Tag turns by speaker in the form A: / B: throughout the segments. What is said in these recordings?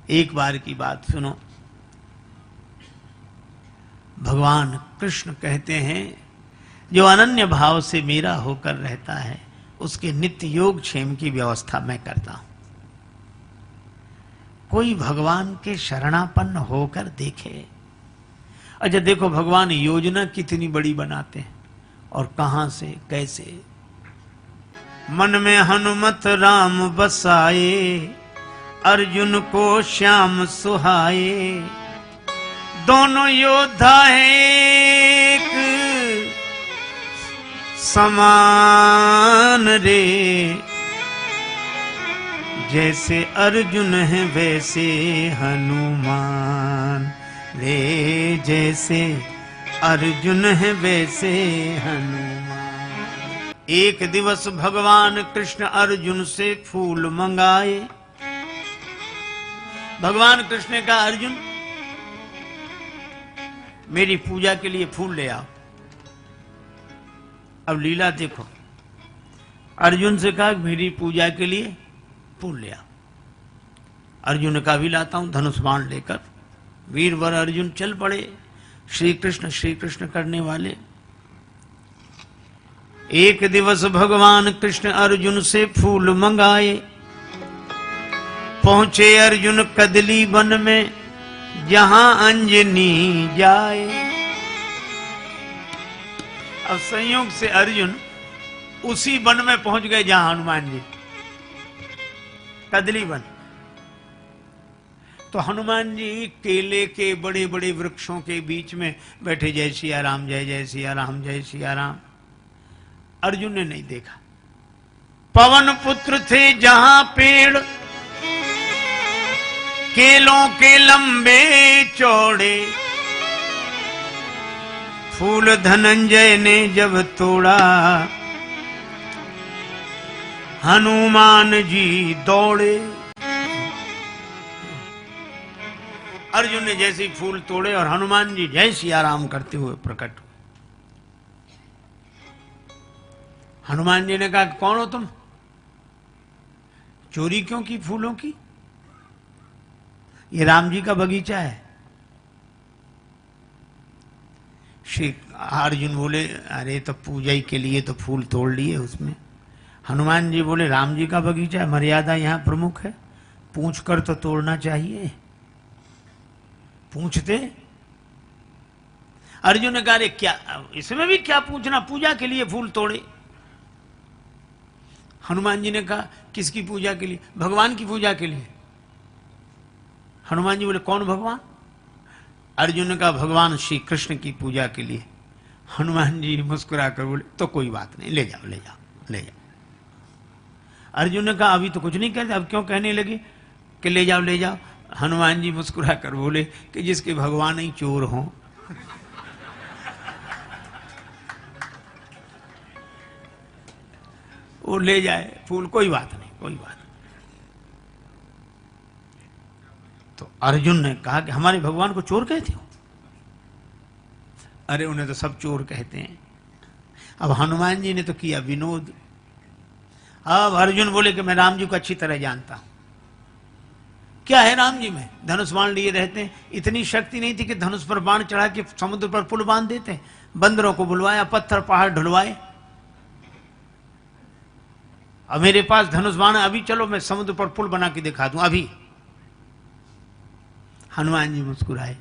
A: एक बार की बात सुनो। भगवान कृष्ण कहते हैं जो अनन्य भाव से मेरा होकर रहता है उसके नित्य योग क्षेम की व्यवस्था मैं करता हूं। कोई भगवान के शरणापन्न होकर देखे। अच्छा देखो भगवान योजना कितनी बड़ी बनाते हैं और कहां से कैसे। मन में हनुमत राम बसाए, अर्जुन को श्याम सुहाए। दोनों योद्धा एक समान रे, जैसे अर्जुन है वैसे हनुमान रे, जैसे अर्जुन है वैसे हनुमान। एक दिवस भगवान कृष्ण अर्जुन से फूल मंगाए। भगवान कृष्ण ने कहा अर्जुन मेरी पूजा के लिए फूल ले आओ। अब लीला देखो, अर्जुन से कहा मेरी पूजा के लिए फूल ले आओ। अर्जुन ने कहा भी लाता हूं। धनुष बाण लेकर वीरवर अर्जुन चल पड़े श्री कृष्ण करने वाले। एक दिवस भगवान कृष्ण अर्जुन से फूल मंगाए। पहुंचे अर्जुन कदली वन में जहां अंजनी जाए। अब संयोग से अर्जुन उसी वन में पहुंच गए जहां हनुमान जी, कदली वन। तो हनुमान जी केले के बड़े बड़े वृक्षों के बीच में बैठे, जय सिया राम जय जय सिया राम जय सिया राम। अर्जुन ने नहीं देखा। पवन पुत्र थे जहां पेड़ केलों के लंबे चौड़े। फूल धनंजय ने जब तोड़ा हनुमान जी दौड़े। अर्जुन ने जैसे फूल तोड़े और हनुमान जी जय सिया राम करते हुए प्रकट हुए। हनुमान जी ने कहा कौन हो तुम, चोरी क्यों की फूलों की, ये राम जी का बगीचा है। श्री अर्जुन बोले अरे तो पूजा ही के लिए तो फूल तोड़ लिए उसमें। हनुमान जी बोले राम जी का बगीचा है, मर्यादा यहां प्रमुख है, पूछ कर तो तोड़ना चाहिए। पूछते। अर्जुन ने कहा अरे क्या इसमें भी क्या पूछना, पूजा के लिए फूल तोड़े। हनुमान जी ने कहा किसकी पूजा के लिए, भगवान की पूजा के लिए। हनुमान जी बोले कौन भगवान। अर्जुन ने कहा भगवान श्री कृष्ण की पूजा के लिए। हनुमान जी मुस्कुरा कर बोले तो कोई बात नहीं, ले जाओ ले जाओ ले जाओ। अर्जुन ने कहा अभी तो कुछ नहीं कहते, अब क्यों कहने लगे कि ले जाओ ले जाओ। हनुमान जी मुस्कुरा कर बोले कि जिसके भगवान ही चोर हों। वो ले जाए फूल, कोई बात नहीं कोई बात नहीं। तो अर्जुन ने कहा कि हमारे भगवान को चोर कहते हो। अरे उन्हें तो सब चोर कहते हैं। अब हनुमान जी ने तो किया विनोद। अब अर्जुन बोले कि मैं राम जी को अच्छी तरह जानता हूं। क्या है राम जी में, धनुष बाण लिए रहते हैं। इतनी शक्ति नहीं थी कि धनुष पर बाण चढ़ा के समुद्र पर पुल बांध देते। बंदरों को बुलवाया, पत्थर पहाड़ ढुलवाए। अब मेरे पास धनुष बाण है, अभी चलो मैं समुद्र पर पुल बना के दिखा दूं अभी। हनुमान जी मुस्कुराए।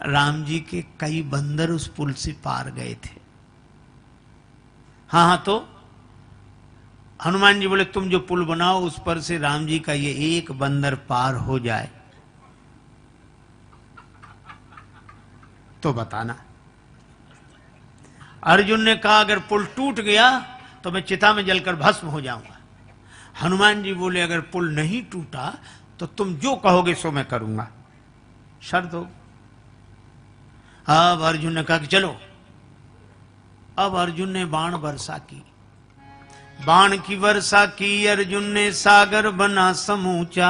A: राम जी के कई बंदर उस पुल से पार गए थे। हाँ तो हनुमान जी बोले तुम जो पुल बनाओ उस पर से राम जी का ये एक बंदर पार हो जाए तो बताना। अर्जुन ने कहा अगर पुल टूट गया तो मैं चिता में जलकर भस्म हो जाऊंगा। हनुमान जी बोले अगर पुल नहीं टूटा तो तुम जो कहोगे सो मैं करूंगा, शर्त हो। अब अर्जुन ने कहा कि चलो। अब अर्जुन ने बाण वर्षा की। बाण की वर्षा की अर्जुन ने, सागर बना समूचा।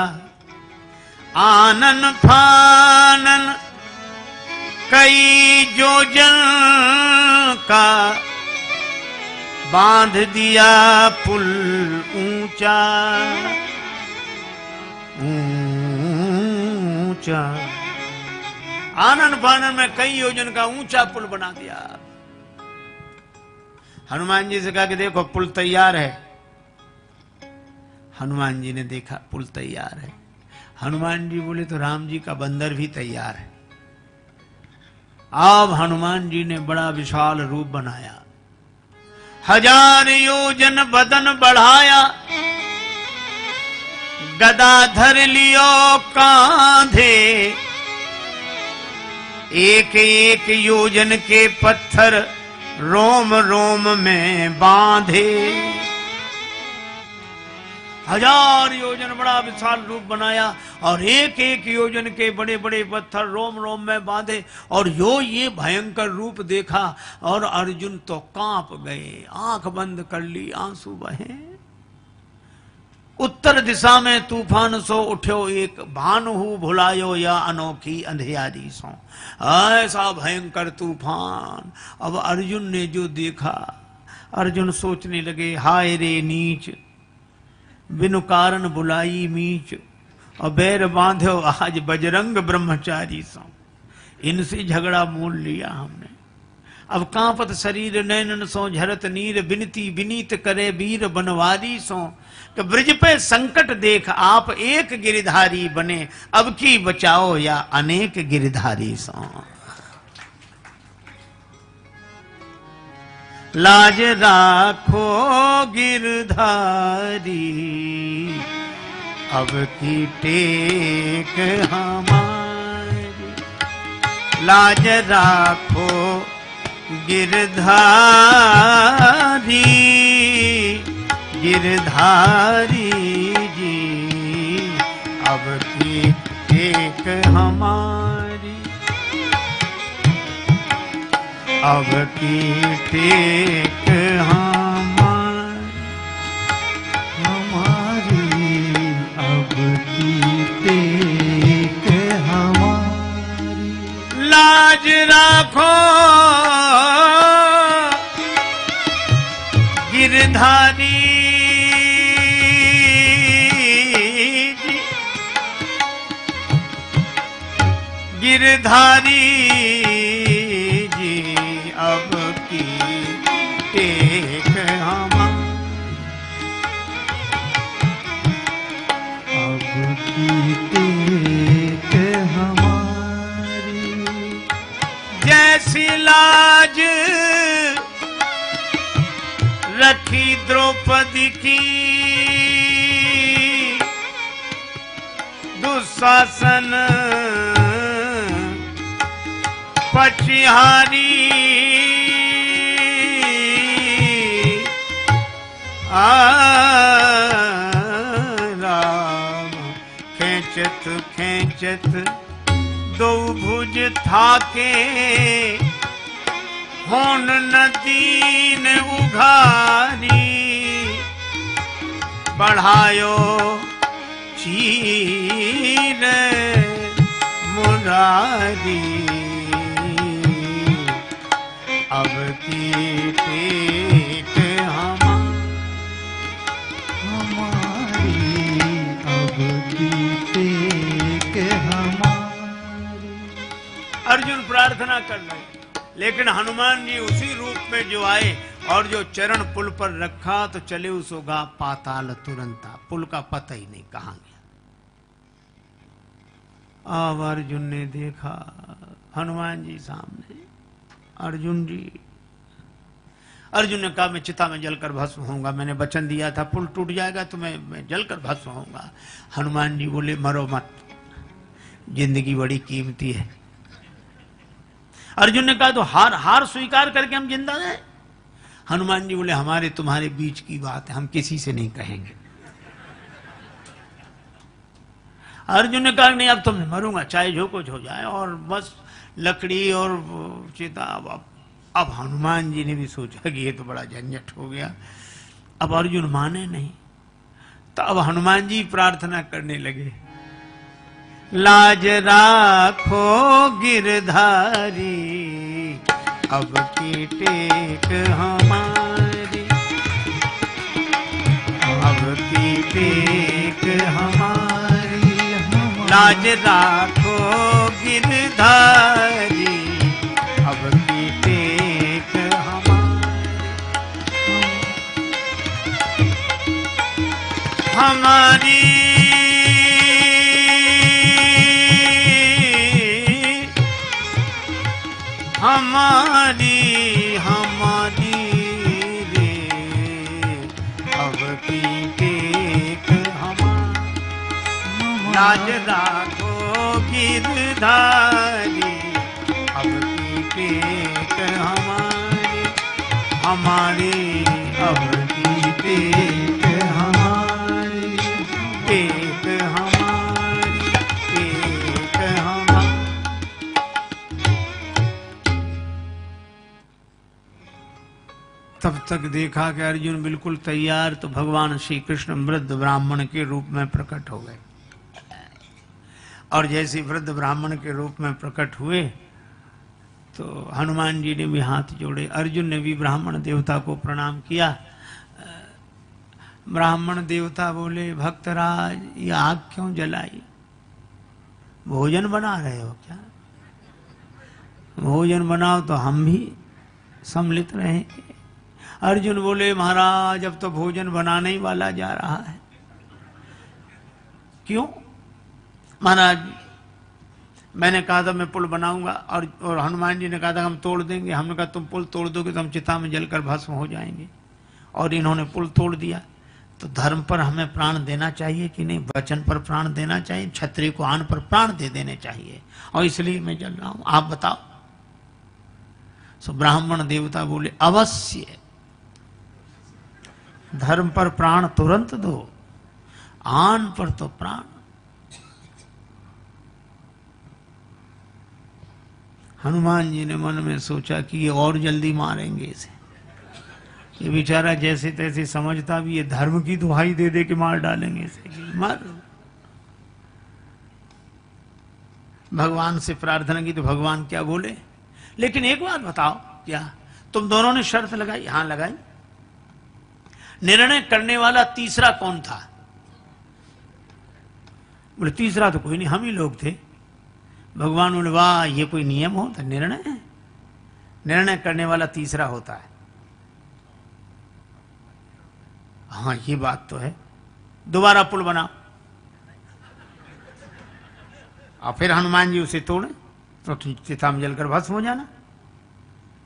A: आनन फानन कई योजन का, बांध दिया पुल ऊंचा ऊंचा। ऊंचा, आनन फानन में कई योजन का ऊंचा पुल बना दिया। हनुमान जी से कहा कि देखो पुल तैयार है। हनुमान जी ने देखा पुल तैयार है। हनुमान जी बोले तो राम जी का बंदर भी तैयार है। अब हनुमान जी ने बड़ा विशाल रूप बनाया, 1000 योजन बदन बढ़ाया, गदा धर लियो कांधे, एक एक योजन के पत्थर रोम रोम में बांधे। 1000 योजन बड़ा विशाल रूप बनाया और एक एक योजन के बड़े बड़े पत्थर रोम रोम में बांधे। और ये भयंकर रूप देखा और अर्जुन तो कांप गए, आंख बंद कर ली, आंसू बहे। उत्तर दिशा में तूफान सो उठ्यो एक, भानु भुलायो या अनोखी अंधियारी सो। ऐसा भयंकर तूफान। अब अर्जुन ने जो देखा, अर्जुन सोचने लगे, हाय रे नीच, बिनु कारण बुलाई मीच, और बैर बांधो आज बजरंग ब्रह्मचारी सो। इनसे झगड़ा मोल लिया हमने। अब कांपत शरीर नैनन सो झरत नीर, बिनती विनीत करे वीर बनवारी सो। कि ब्रज पे संकट देख आप एक गिरधारी बने, अब की बचाओ या अनेक गिरधारी सो। लाज राखो गिरधारी, अब की टेक हमारी। लाज राखो गिरधारी, गिरधारी जी, अब की टेक हमारी, अब की टेक हमारी, अब की टेक हमारी। लाज राखो गिरधारी जी, गिरधारी अब की टेक हमारी, अब की टेक हमारी। जैसी लाज रखी द्रौपदी की, दुशासन पचिहारी। राम खेचत खेचत दो भुज थाके, होन नदी ने उघारी। बढ़ायो चीर मुरारी, अब की टेक हमारी, अब की टेक हमारी। अर्जुन प्रार्थना कर रहे, लेकिन हनुमान जी उसी रूप में जो आए और जो चरण पुल पर रखा तो चले उसोगा पाताल तुरंता। पुल का पता ही नहीं कहां गया। अब अर्जुन ने देखा हनुमान जी सामने। अर्जुन ने कहा मैं चिता में जलकर भस्म होऊंगा, मैंने वचन दिया था पुल टूट जाएगा तो मैं जलकर भस्म होऊंगा। हनुमान जी बोले मरो मत, जिंदगी बड़ी कीमती है। अर्जुन ने कहा तो हार स्वीकार करके हम जिंदा रहे। हनुमान जी बोले हमारे तुम्हारे बीच की बात है, हम किसी से नहीं कहेंगे। अर्जुन ने कहा नहीं अब तो मैं मरूंगा, चाहे जो कुछ हो जाए। और बस लकड़ी और चिता। अब हनुमान जी ने भी सोचा कि ये तो बड़ा झंझट हो गया। अब अर्जुन माने नहीं, तो अब हनुमान जी प्रार्थना करने लगे, लाज राखो गिरधारी, अब की टेक हमारी, अब की टेक हमारी। लाज राखो गिरधारी, अब की टेक हमारी हमारी हमारी रे, अब की टेक हमारी। लाज राखो गिरधारी, अब की टेक हमारी हमारी, अब की टेक हमारी, टेक हमारी, टेक हमारी। तब तक देखा कि अर्जुन बिल्कुल तैयार, तो भगवान श्री कृष्ण वृद्ध ब्राह्मण के रूप में प्रकट हो गए। और जैसे वृद्ध ब्राह्मण के रूप में प्रकट हुए तो हनुमान जी ने भी हाथ जोड़े, अर्जुन ने भी ब्राह्मण देवता को प्रणाम किया। ब्राह्मण देवता बोले, भक्तराज ये आग क्यों जलाई? भोजन बना रहे हो क्या? भोजन बनाओ तो हम भी सम्मिलित रहेंगे। अर्जुन बोले, महाराज अब तो भोजन बनाने ही वाला जा रहा है। क्यों? महाराज मैंने कहा था मैं पुल बनाऊंगा, और हनुमान जी ने कहा था हम तोड़ देंगे। हमने कहा तुम पुल तोड़ दोगे तो हम चिता में जलकर भस्म हो जाएंगे, और इन्होंने पुल तोड़ दिया। तो धर्म पर हमें प्राण देना चाहिए कि नहीं? वचन पर प्राण देना चाहिए, क्षत्रिय को आन पर प्राण दे देने चाहिए, और इसलिए मैं जल रहा हूं, आप बताओ। सो ब्राह्मण देवता बोले, अवश्य धर्म पर प्राण तुरंत दो, आन पर तो प्राण। हनुमान जी ने मन में सोचा कि ये और जल्दी मारेंगे इसे, ये बेचारा जैसे तैसे समझता भी, ये धर्म की दुहाई दे दे के मार डालेंगे इसे, मार। भगवान से प्रार्थना की तो भगवान क्या बोले, लेकिन एक बात बताओ, क्या तुम दोनों ने शर्त लगाई? हाँ लगाई। निर्णय करने वाला तीसरा कौन था? बोले तीसरा तो कोई नहीं, हम ही लोग थे। भगवान बोले, वाह ये कोई नियम होता? निर्णय है, निर्णय करने वाला तीसरा होता है। हाँ ये बात तो है। दोबारा पुल बनाओ। और फिर हनुमान जी उसे तोड़े तो चिता में जलकर भस्म हो जाना,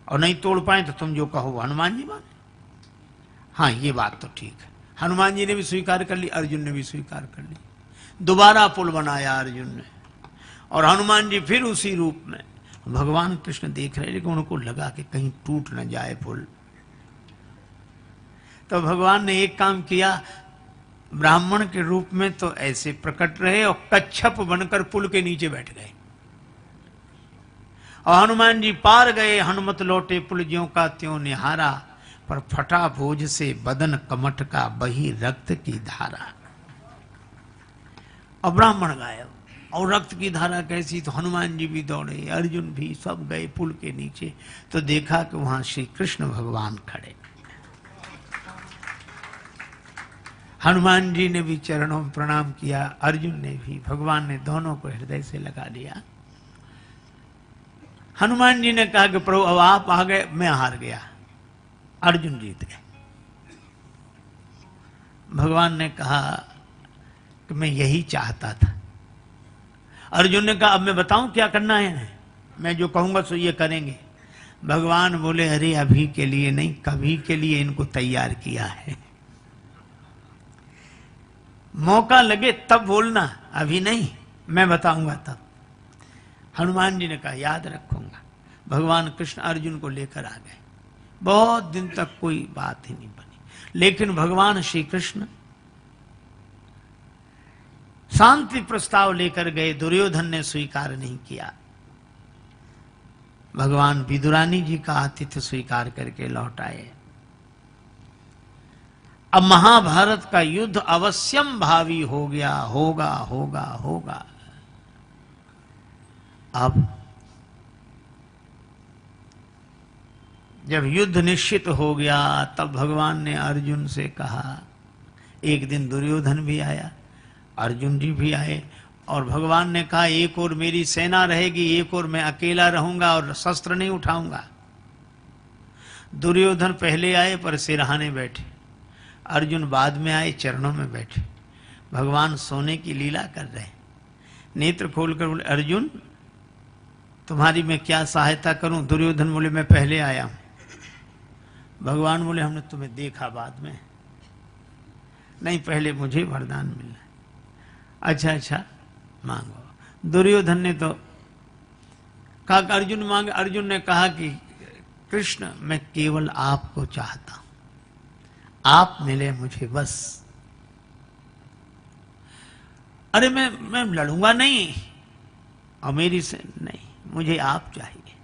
A: और नहीं तोड़ पाए तो तुम जो कहो हनुमान जी माने। हाँ ये बात तो ठीक है। हनुमान जी ने भी स्वीकार कर ली, अर्जुन ने भी स्वीकार कर ली। दोबारा पुल बनाया अर्जुन ने, और हनुमान जी फिर उसी रूप में। भगवान कृष्ण देख रहे, लेकिन उनको लगा कि कहीं टूट न जाए पुल। तो भगवान ने एक काम किया, ब्राह्मण के रूप में तो ऐसे प्रकट रहे और कच्छप बनकर पुल के नीचे बैठ गए, और हनुमान जी पार गए। हनुमत लौटे पुल ज्यों का त्यों निहारा, पर फटा बोझ से बदन कमट का बही रक्त की धारा। और ब्राह्मण गायब, और रक्त की धारा कैसी? तो हनुमान जी भी दौड़े, अर्जुन भी, सब गए पुल के नीचे। तो देखा कि वहां श्री कृष्ण भगवान खड़े। हनुमान जी ने भी चरणों में प्रणाम किया, अर्जुन ने भी। भगवान ने दोनों को हृदय से लगा दिया। हनुमान जी ने कहा कि प्रभु अब आप आ गए, मैं हार गया, अर्जुन जीत गए। भगवान ने कहा कि मैं यही चाहता था। अर्जुन ने कहा अब मैं बताऊं क्या करना है? मैं जो कहूंगा सो ये करेंगे। भगवान बोले, अरे अभी के लिए नहीं, कभी के लिए इनको तैयार किया है। मौका लगे तब बोलना, अभी नहीं, मैं बताऊंगा तब। हनुमान जी ने कहा याद रखूंगा। भगवान कृष्ण अर्जुन को लेकर आ गए। बहुत दिन तक कोई बात ही नहीं बनी, लेकिन भगवान श्री कृष्ण शांति प्रस्ताव लेकर गए। दुर्योधन ने स्वीकार नहीं किया। भगवान विदुरानी जी का आतिथ्य स्वीकार करके लौट आए। अब महाभारत का युद्ध अवश्यम भावी हो गया, होगा होगा होगा। अब जब युद्ध निश्चित हो गया, तब भगवान ने अर्जुन से कहा। एक दिन दुर्योधन भी आया, अर्जुन जी भी आए, और भगवान ने कहा एक और मेरी सेना रहेगी, एक और मैं अकेला रहूंगा और शस्त्र नहीं उठाऊंगा। दुर्योधन पहले आए पर सिरहाने बैठे, अर्जुन बाद में आए चरणों में बैठे। भगवान सोने की लीला कर रहे, नेत्र खोलकर बोले अर्जुन तुम्हारी मैं क्या सहायता करूं? दुर्योधन बोले मैं पहले आया हूं। भगवान बोले हमने तुम्हें देखा बाद में, नहीं पहले मुझे वरदान मिलना। अच्छा अच्छा मांगो। दुर्योधन ने तो कहा कि अर्जुन मांग। अर्जुन ने कहा कि कृष्ण मैं केवल आपको चाहता हूं, आप मिले मुझे बस। अरे मैं लड़ूंगा नहीं और मेरी से नहीं, मुझे आप चाहिए।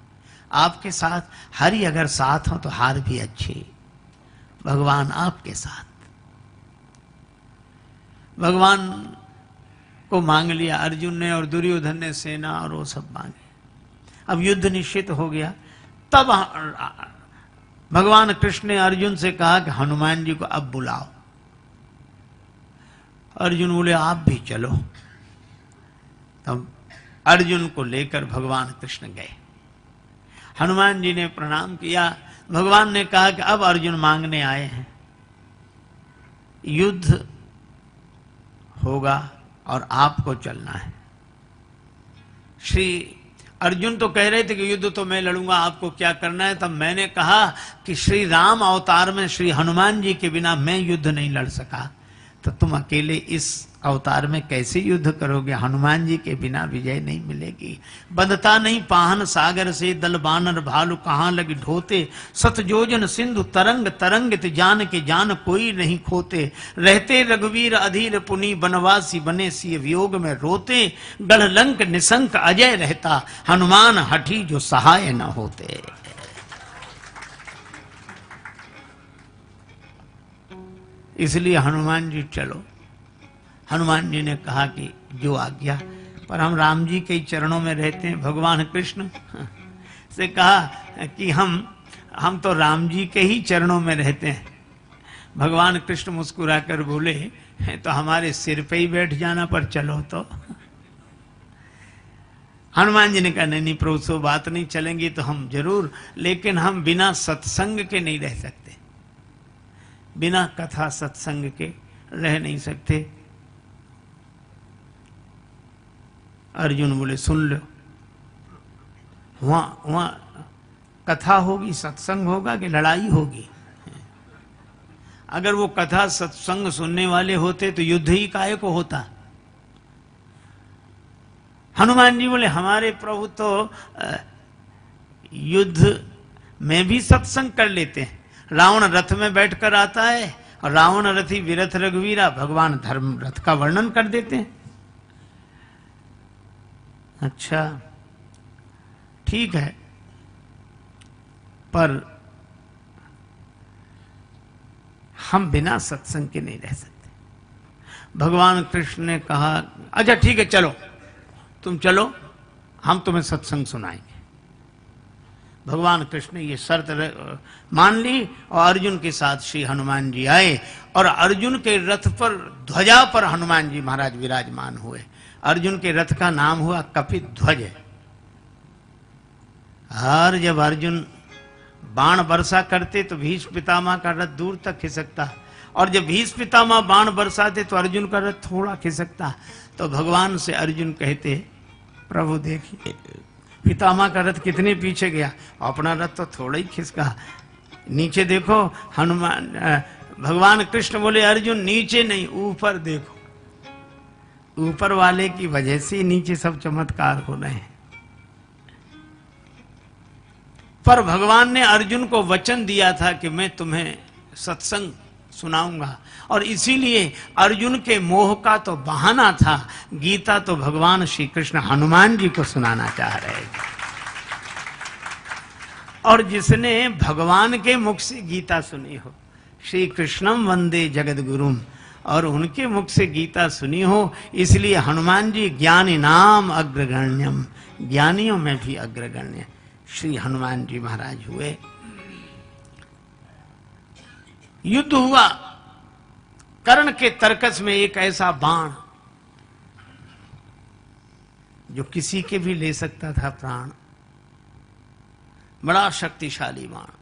A: आपके साथ हरि अगर साथ हो तो हार भी अच्छे। भगवान आपके साथ। भगवान को मांग लिया अर्जुन ने और दुर्योधन ने सेना और वो सब मांगे। अब युद्ध निश्चित हो गया। तब भगवान कृष्ण ने अर्जुन से कहा कि हनुमान जी को अब बुलाओ। अर्जुन बोले आप भी चलो। तब अर्जुन को लेकर भगवान कृष्ण गए। हनुमान जी ने प्रणाम किया। भगवान ने कहा कि अब अर्जुन मांगने आए हैं, युद्ध होगा और आपको चलना है। श्री अर्जुन तो कह रहे थे कि युद्ध तो मैं लड़ूंगा, आपको क्या करना है? तब मैंने कहा कि श्री राम अवतार में श्री हनुमान जी के बिना मैं युद्ध नहीं लड़ सका, तो तुम अकेले इस अवतार में कैसे युद्ध करोगे? हनुमान जी के बिना विजय नहीं मिलेगी। बंधता नहीं पाहन सागर से, दल बानर भालू कहाँ लगी ढोते। सतजोजन सिंधु तरंग तरंगित, जान के जान कोई नहीं खोते। रहते रघुवीर अधीर पुनि, बनवासी बने सिय वियोग में रोते। गढ़ लंक निशंक अजय रहता, हनुमान हठी जो सहाय न होते। इसलिए हनुमान जी चलो। हनुमान जी ने कहा कि जो आज्ञा, पर हम राम जी के चरणों में रहते हैं। भगवान कृष्ण से कहा कि हम तो राम जी के ही चरणों में रहते हैं। भगवान कृष्ण मुस्कुराकर बोले तो हमारे सिर पे ही बैठ जाना, पर चलो तो। हनुमान जी ने कहा नहीं प्रभु सो बात नहीं, चलेंगी तो हम जरूर, लेकिन हम बिना सत्संग के नहीं रह सकते, बिना कथा सत्संग के रह नहीं सकते। अर्जुन बोले सुन लो, वहां कथा होगी, सत्संग होगा कि लड़ाई होगी? अगर वो कथा सत्संग सुनने वाले होते तो युद्ध ही काहे को होता? हनुमान जी बोले हमारे प्रभु तो युद्ध में भी सत्संग कर लेते हैं। रावण रथ में बैठकर आता है और रावण रथी विरथ रघुवीरा, भगवान धर्म रथ का वर्णन कर देते हैं। अच्छा ठीक है, पर हम बिना सत्संग के नहीं रह सकते। भगवान कृष्ण ने कहा अच्छा ठीक है चलो, तुम चलो, हम तुम्हें सत्संग सुनाएंगे। भगवान कृष्ण ने ये शर्त मान ली और अर्जुन के साथ श्री हनुमान जी आए और अर्जुन के रथ पर, ध्वजा पर हनुमान जी महाराज विराजमान हुए। अर्जुन के रथ का नाम हुआ कपित ध्वज। और जब अर्जुन बाण वर्षा करते तो भीष्म पितामह का रथ दूर तक खिसकता, और जब भीष्म पितामह बाण बरसाते तो अर्जुन का रथ थोड़ा खिसकता। तो भगवान से अर्जुन कहते प्रभु देखिए पितामह का रथ कितने पीछे गया, अपना रथ तो थोड़ा ही खिसका। नीचे देखो हनुमान, भगवान कृष्ण बोले अर्जुन नीचे नहीं ऊपर देखो, ऊपर वाले की वजह से नीचे सब चमत्कार हो रहे हैं। पर भगवान ने अर्जुन को वचन दिया था कि मैं तुम्हें सत्संग सुनाऊंगा, और इसीलिए अर्जुन के मोह का तो बहाना था, गीता तो भगवान श्री कृष्ण हनुमान जी को सुनाना चाह रहे थे। और जिसने भगवान के मुख से गीता सुनी हो, श्री कृष्णम वंदे जगत गुरुम, और उनके मुख से गीता सुनी हो, इसलिए हनुमान जी ज्ञानी नाम अग्रगण्यम, ज्ञानियों में भी अग्रगण्य श्री हनुमान जी महाराज हुए। युद्ध हुआ, कर्ण के तरकस में एक ऐसा बाण जो किसी के भी ले सकता था प्राण। बड़ा शक्तिशाली बाण।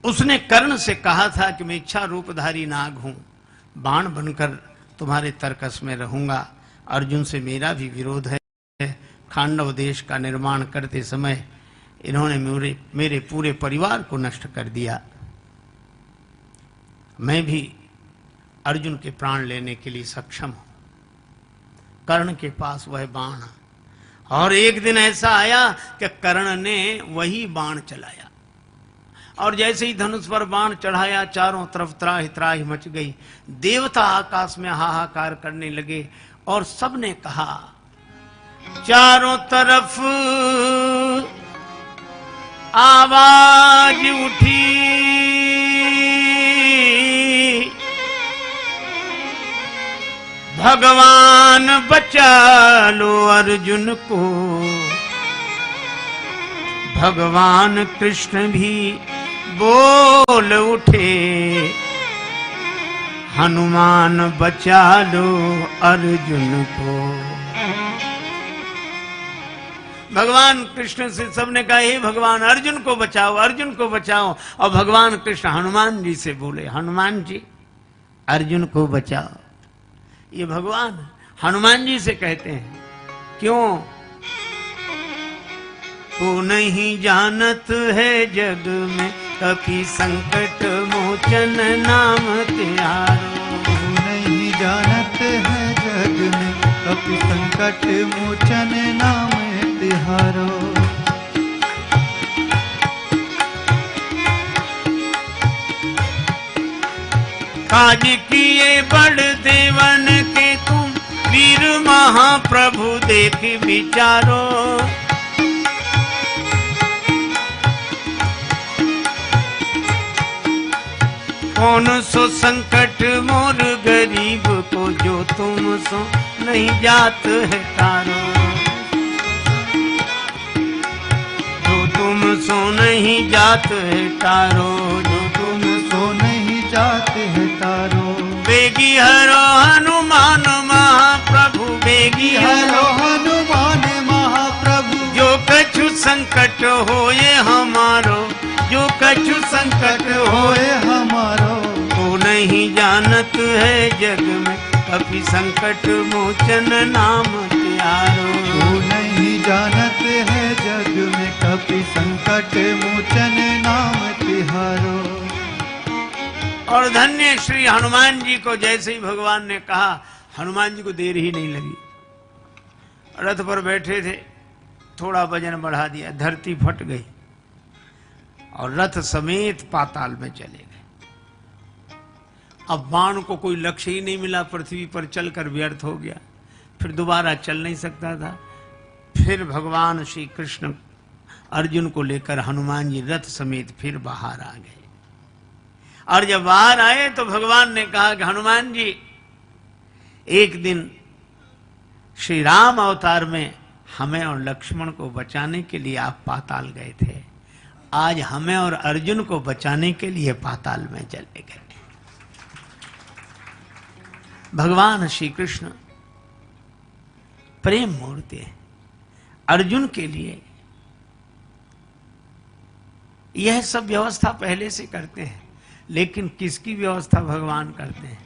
A: उसने कर्ण से कहा था कि मैं इच्छा रूपधारी नाग हूं, बाण बनकर तुम्हारे तर्कस में रहूंगा। अर्जुन से मेरा भी विरोध है। खांडव देश का निर्माण करते समय इन्होंने मेरे पूरे परिवार को नष्ट कर दिया। मैं भी अर्जुन के प्राण लेने के लिए सक्षम हूं। कर्ण के पास वह बाण, और एक दिन ऐसा आया कि कर्ण ने वही बाण चलाया, और जैसे ही धनुष पर बाण चढ़ाया चारों तरफ त्राहि त्राहि मच गई। देवता आकाश में हाहाकार करने लगे और सबने कहा, चारों तरफ आवाज उठी, भगवान बचा लो अर्जुन को। भगवान कृष्ण भी बोल उठे, हनुमान बचा लो अर्जुन को। भगवान कृष्ण से सबने कहा, हे भगवान अर्जुन को बचाओ, अर्जुन को बचाओ। और भगवान कृष्ण हनुमान जी से बोले, हनुमान जी अर्जुन को बचाओ। ये भगवान हनुमान जी से कहते हैं, क्यों? को नहीं जानत है जग में कभी संकट मोचन नाम त्यारो।
B: नहीं जानत है जग में कभी संकट मोचन नाम तिहारो।
A: काज किए बड़ देवन के तुम वीर महाप्रभु देख विचारो। कौन सो संकट मोर गरीब को, जो तुम सो नहीं जात है तारो। जो तुम सो नहीं जात है तारो, जो
B: तुम सो नहीं जाते है तारो।
A: बेगी हरो हनुमान महाप्रभु, बेगी
B: हरो हनुमान महाप्रभु।
A: जो कछु संकट होए हमारो, जो कछु संकट
B: होए हमारो।
A: को नहीं जानत है जग में कभी संकट मोचन नाम त्यारो।
B: को नहीं जानत है जग में कभी संकट मोचन नाम तिहारो।
A: और धन्य श्री हनुमान जी को जैसे ही भगवान ने कहा, हनुमान जी को देर ही नहीं लगी। रथ पर बैठे थे, थोड़ा वजन बढ़ा दिया, धरती फट गई और रथ समेत पाताल में चले गए। अब बाण को कोई लक्ष्य ही नहीं मिला, पृथ्वी पर चलकर व्यर्थ हो गया, फिर दोबारा चल नहीं सकता था। फिर भगवान श्री कृष्ण अर्जुन को लेकर हनुमान जी रथ समेत फिर बाहर आ गए। और जब बाहर आए तो भगवान ने कहा कि हनुमान जी, एक दिन श्री राम अवतार में हमें और लक्ष्मण को बचाने के लिए आप पाताल गए थे, आज हमें और अर्जुन को बचाने के लिए पाताल में चले गए। भगवान श्री कृष्ण प्रेम मूर्ति है। अर्जुन के लिए यह सब व्यवस्था पहले से करते हैं, लेकिन किसकी व्यवस्था भगवान करते हैं?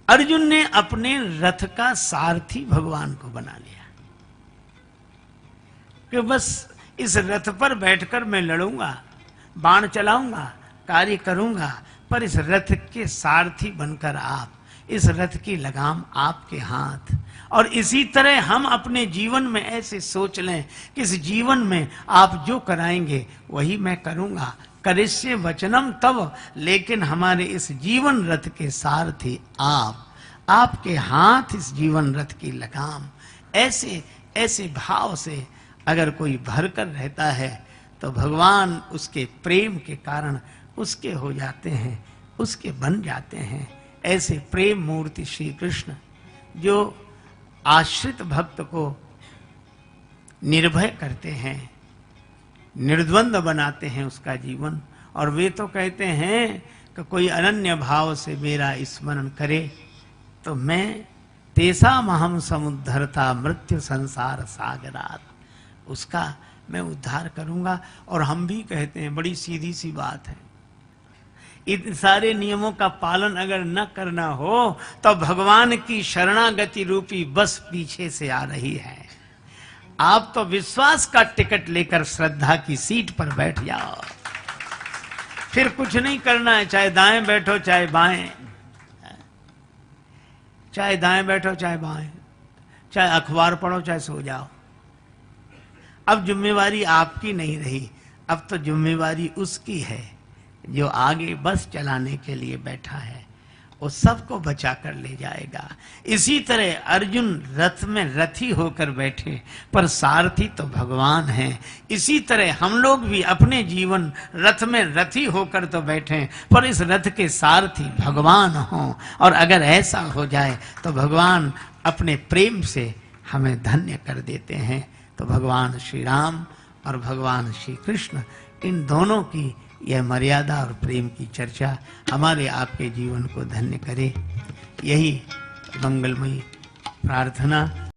A: अर्जुन ने अपने रथ का सारथी भगवान को बना लिया कि बस इस रथ पर बैठकर मैं लड़ूंगा, बाण चलाऊंगा, कार्य करूंगा, पर इस रथ के सारथी बनकर आप, इस रथ की लगाम आपके हाथ। और इसी तरह हम अपने जीवन में ऐसे सोच लें कि इस जीवन में आप जो कराएंगे वही मैं करूंगा, करिष्ये वचनम तव। लेकिन हमारे इस जीवन रथ के सारथी आप, आपके हाथ इस जीवन रथ की लगाम। ऐसे ऐसे भाव से अगर कोई भरकर रहता है तो भगवान उसके प्रेम के कारण उसके हो जाते हैं, उसके बन जाते हैं। ऐसे प्रेम मूर्ति श्री कृष्ण जो आश्रित भक्त को निर्भय करते हैं, निर्द्वंद बनाते हैं उसका जीवन। और वे तो कहते हैं कि कोई अनन्य भाव से मेरा स्मरण करे तो मैं तेसाम अहम समुद्धरता मृत्यु संसार सागरात, उसका मैं उद्धार करूंगा। और हम भी कहते हैं, बड़ी सीधी सी बात है, इन सारे नियमों का पालन अगर न करना हो तो भगवान की शरणागति रूपी बस पीछे से आ रही है। आप तो विश्वास का टिकट लेकर श्रद्धा की सीट पर बैठ जाओ, फिर कुछ नहीं करना है, चाहे दाएं बैठो चाहे बाएं, चाहे दाएं बैठो चाहे बाएं, चाहे अखबार पढ़ो चाहे सो जाओ। अब जिम्मेवारी आपकी नहीं रही, अब तो जिम्मेवारी उसकी है जो आगे बस चलाने के लिए बैठा है, वो सबको बचा कर ले जाएगा। इसी तरह अर्जुन रथ में रथी होकर बैठे, पर सारथी तो भगवान है। इसी तरह हम लोग भी अपने जीवन रथ में रथी होकर तो बैठे, पर इस रथ के सारथी भगवान हों। और अगर ऐसा हो जाए तो भगवान अपने प्रेम से हमें धन्य कर देते हैं। तो भगवान श्री राम और भगवान श्री कृष्ण, इन दोनों की यह मर्यादा और प्रेम की चर्चा हमारे आपके जीवन को धन्य करे, यही मंगलमयी प्रार्थना